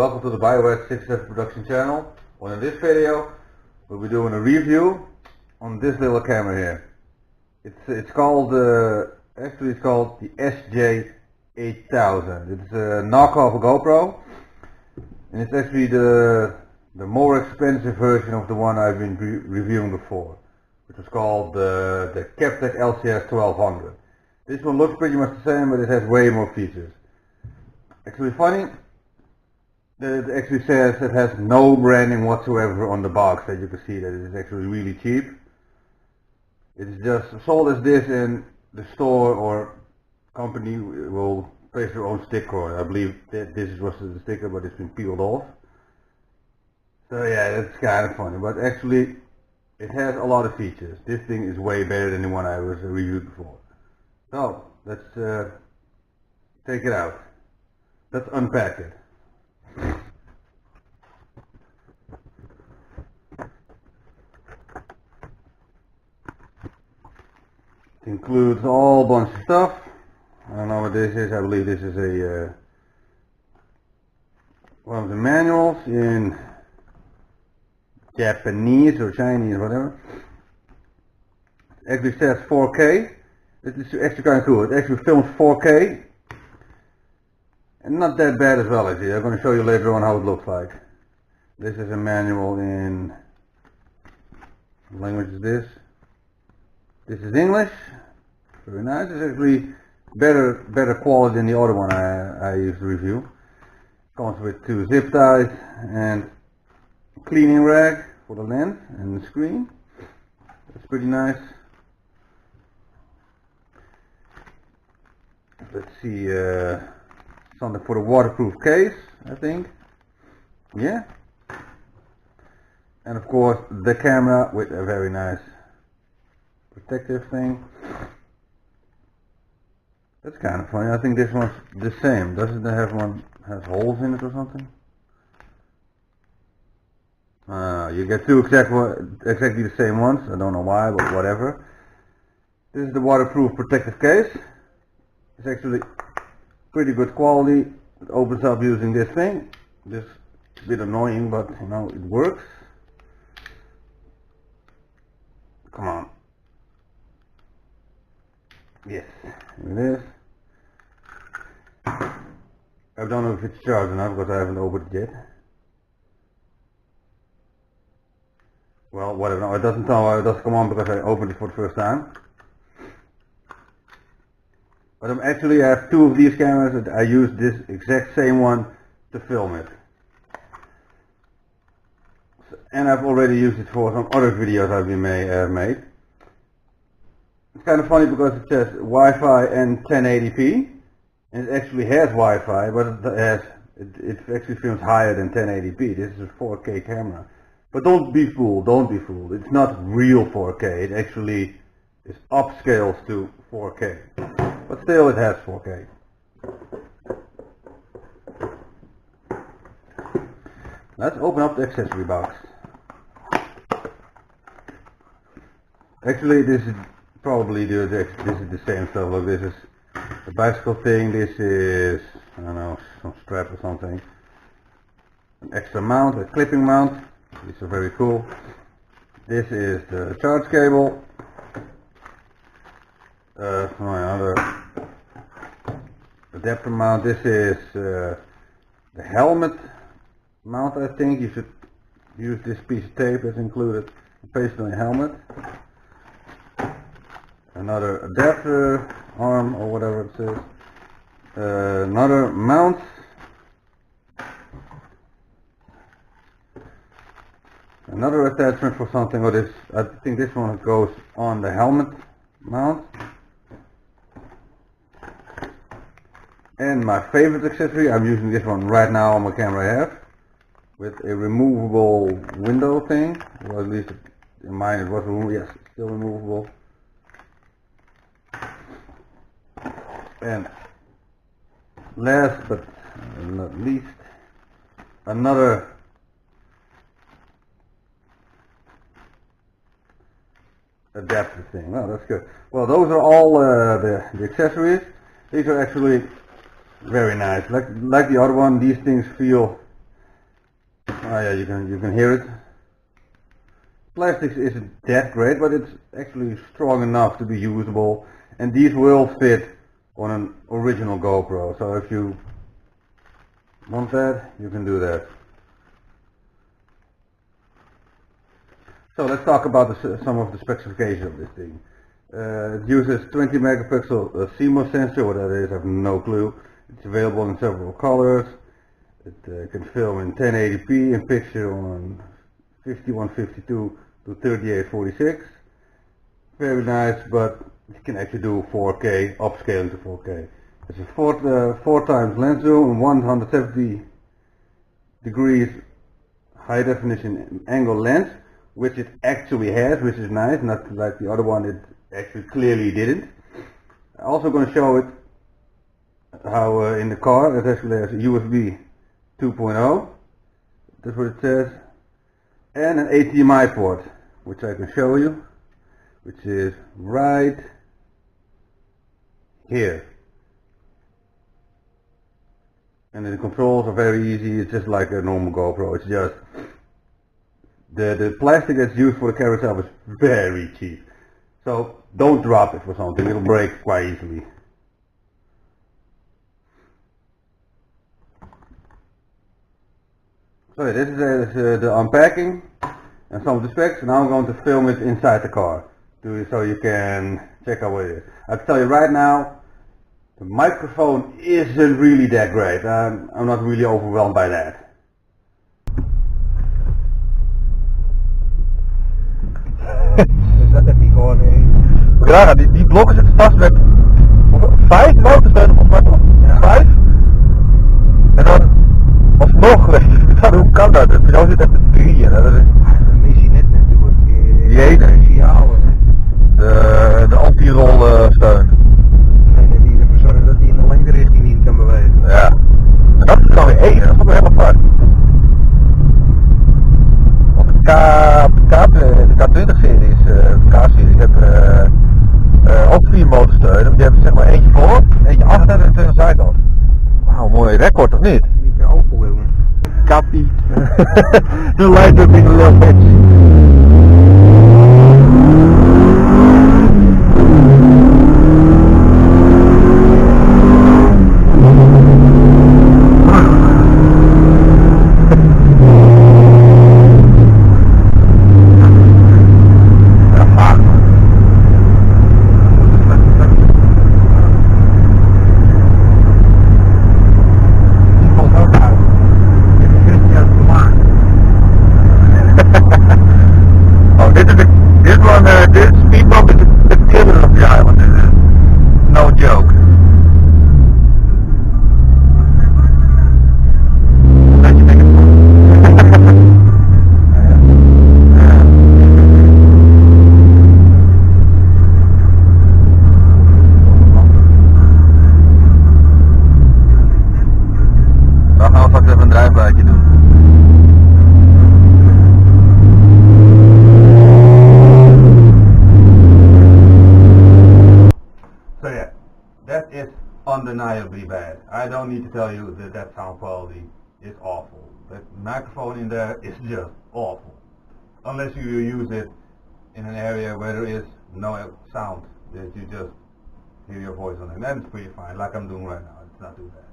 welcome to the SJ800 production channel. Well, in this video we'll be doing a review on this little camera here. It's called actually it's called the SJ8000. It's a knockoff of GoPro, and it's actually the more expensive version of the one I've been reviewing before, which was called the Captech SJ1200. This one looks pretty much the same, but it has way more features. Actually funny, it actually says it has no branding whatsoever on the box, that you can see that it is actually really cheap. It is just sold as this, and the store or company will place their own sticker on it. I believe that this was the sticker, but it's been peeled off. So yeah, that's kind of funny, but actually it has a lot of features. This thing is way better than the one I was reviewed before. So let's take it out. Let's unpack it. It includes a whole bunch of stuff. I don't know what this is. I believe this is a one of the manuals in Japanese or Chinese, whatever. It actually says 4K. It is actually kind of cool. It actually films 4K. And not that bad as well, actually. I'm going to show you later on how it looks like. This is a manual in, what language is this? This is English. Very nice. It's actually better quality than the other one I used to review. Comes with 2 zip ties and a cleaning rag for the lens and the screen. That's pretty nice. Let's see, something for the waterproof case, I think. Yeah. And of course the camera with a very nice protective thing. That's kind of funny. I think this one's the same. Doesn't it have one has holes in it or something? You get 2 exactly the same ones. I don't know why, but whatever. This is the waterproof protective case. It's actually pretty good quality. It opens up using this thing. This is a bit annoying, but you know, it works. Come on. Yes, here it is. I don't know if it's charged enough because I haven't opened it yet. Well, whatever. No, it doesn't tell why it doesn't come on because I opened it for the first time. But I have 2 of these cameras that I use this exact same one to film it. And I've already used it for some other videos I've been made. It's kind of funny because it says Wi-Fi and 1080p, and it actually has Wi-Fi, but it actually films higher than 1080p. This is a 4K camera. But don't be fooled, It's not real 4K. It actually is upscales to 4K. But still it has 4K. Let's open up the accessory box. Actually this is probably this is the same stuff. Look, this is the bicycle thing, this is, I don't know, some strap or something. An extra mount, a clipping mount. These are very cool. This is the charge cable. Another adapter mount. This is the helmet mount. I think you should use this piece of tape that's included and paste it on your helmet. Another adapter arm or whatever it says. Another mount. Another attachment for something. Or this, I think this one goes on the helmet mount. And my favorite accessory, I'm using this one right now on my camera I have, with a removable window thing. Well, at least in mine it was removable. Yes, it's still removable. And last but not least, another adapter thing. Oh, that's good. Well, those are all the accessories. These are actually very nice. Like the other one, these things feel yeah, you can hear it. Plastics isn't that great, but it's actually strong enough to be usable, and these will fit on an original GoPro. So if you want that, you can do that. So let's talk about some of the specifications of this thing. It uses 20 megapixel CMOS sensor. What that is, I have no clue. It's available in several colors. It can film in 1080p and picture on 5152 to 3846. Very nice, but it can actually do 4K, upscaling to 4K. It's a 4 times lens zoom and 170 degrees high definition angle lens, which it actually has, which is nice, not like the other one, it actually clearly didn't. I'm also going to show it how in the car it actually has a USB 2.0, that's what it says, and an HDMI port, which I can show you, which is right here. And the controls are very easy. It's just like a normal GoPro. It's just the plastic that's used for the camera itself is very cheap. So don't drop it for something. It'll break quite easily. So yeah, this is the unpacking and some of the specs. Now I'm going to film it inside the car, so you can check out what it is. I can tell you right now, the microphone isn't really that great. I'm not really overwhelmed by that. Dat heb je gewoon ja, die blokken zitten vast met 5 motorsteunen of wat? 5? En dan alsnog, hoe kan dat? Voor jou zit het met 3 en dat is een missie net natuurlijk. Die ene, de anti-rolsteun. Die ervoor zorgt dat hij in de lengterichting niet kan bewegen. Ja, en dat is dan weer 1, dat is toch weer heel apart. De K20-series, de K-series hebben ook 4 motorsteunen, maar die hebben zeg maar eentje voor, eentje achter en 2 aan de zijkant. Wauw, mooi record, of niet? Niet de Opel, jongen. Kappie. De light up in de lucht. Undeniably bad. I don't need to tell you that sound quality is awful. That microphone in there is just awful. Unless you use it in an area where there is no sound, that you just hear your voice on it. Then it's pretty fine, like I'm doing right now. It's not too bad.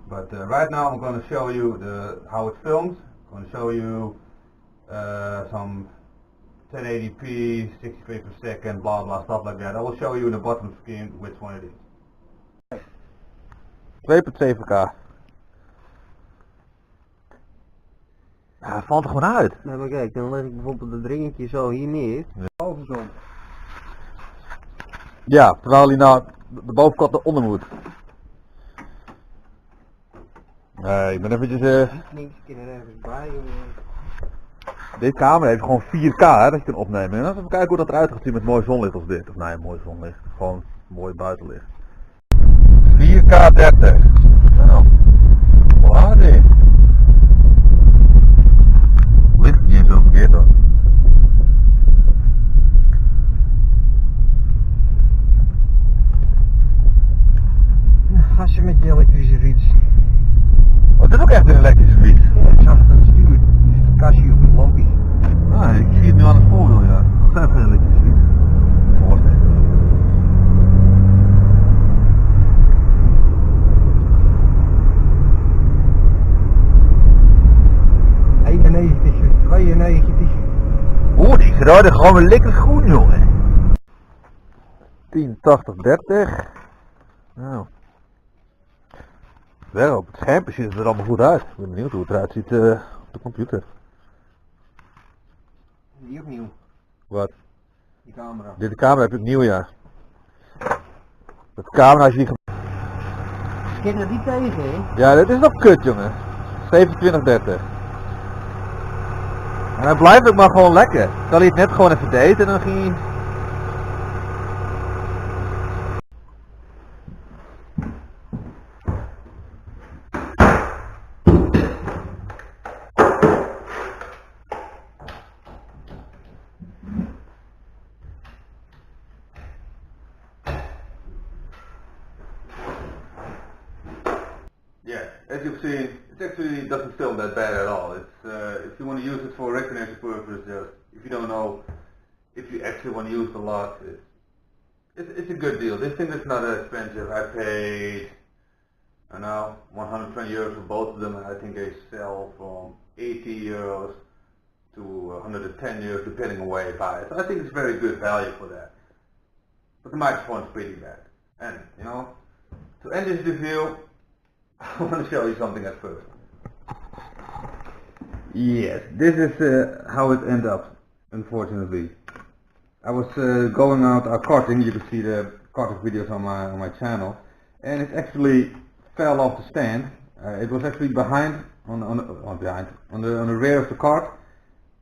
But right now I'm going to show you how it films. I'm going to show you some 1080p, 60 frames per second, blah blah, stuff like that. I will show you in the bottom screen which one it is. 2.7K. Ja, het valt er gewoon uit. Nou, maar kijk, dan leg ik bijvoorbeeld het ringetje zo hier neer. Bovenkant. Ja, terwijl hij nou de bovenkant eronder moet. Nee, ik ben eventjes... Links er even bij. Deze camera heeft gewoon 4K hè, dat je kan opnemen. En dan even kijken hoe dat eruit gaat zien met mooi zonlicht als dit. Of nee, mooi zonlicht. Gewoon mooi buitenlicht. 4K 30. Nou, waar dit? Licht niet eens zo verkeerd hoor. Als je met je elektrische fiets. Oh, dit is ook echt een elektrische fiets. Ja, ik zag het aan het stuur. Nee, oeh, die rijden gewoon weer lekker groen, jongen. 1080-30. Nou. Wel, op het schermpje ziet het er allemaal goed uit. Ik ben benieuwd hoe het eruit ziet op de computer. Die ook nieuw. Wat? Die camera. De camera heb ik nieuw, ja. Dat camera is niet. Kijk er die tegen, hè? Ja, dit is nog kut, jongen. 2730. En hij blijft ook maar gewoon lekker. Terwijl hij het net gewoon even deed en dan ging hij... Yeah, as you've seen, it actually doesn't film that bad at all. It's if you want to use it for recognition purposes, just if you don't know if you actually want to use it a lot, it's a good deal. This thing is not that expensive. I paid, I don't know, 120 euros for both of them, and I think they sell from 80 euros to 110 euros depending on where you buy it. So I think it's very good value for that. But the microphone is pretty bad. And you know, to end this review, I want to show you something at first. Yes, this is how it ended up, unfortunately. I was going out karting, you can see the karting videos on my channel, and it actually fell off the stand. It was actually behind, on the rear of the cart,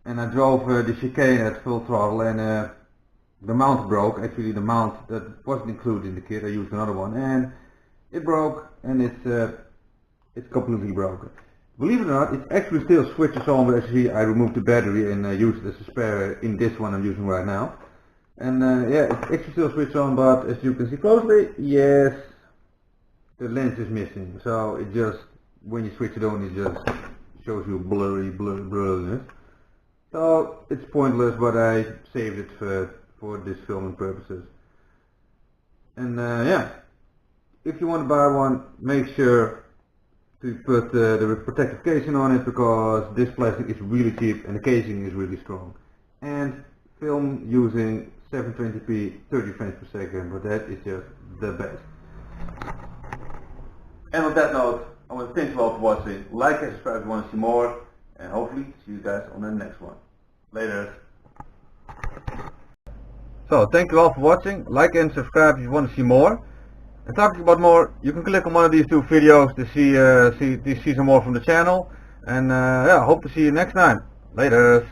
and I drove the chicane at full throttle, and the mount broke. Actually, the mount that wasn't included in the kit, I used another one, and it broke, and it's completely broken. Believe it or not, it actually still switches on, but actually I removed the battery and used it as a spare in this one I'm using right now. And yeah, it actually still switches on, but as you can see closely, yes, the lens is missing. So it just, when you switch it on, it just shows you blurriness. So it's pointless, but I saved it for this filming purposes. And yeah, if you want to buy one, make sure to put the protective casing on it, because this plastic is really cheap and the casing is really strong. And film using 720p 30 frames per second, but that is just the best. And on that note, I want to thank you all for watching. Like and subscribe if you want to see more, and hopefully see you guys on the next one. Later. So thank you all for watching. Like and subscribe if you want to see more. And talking about more, you can click on one of these two videos to see some more from the channel. And yeah, hope to see you next time. Later.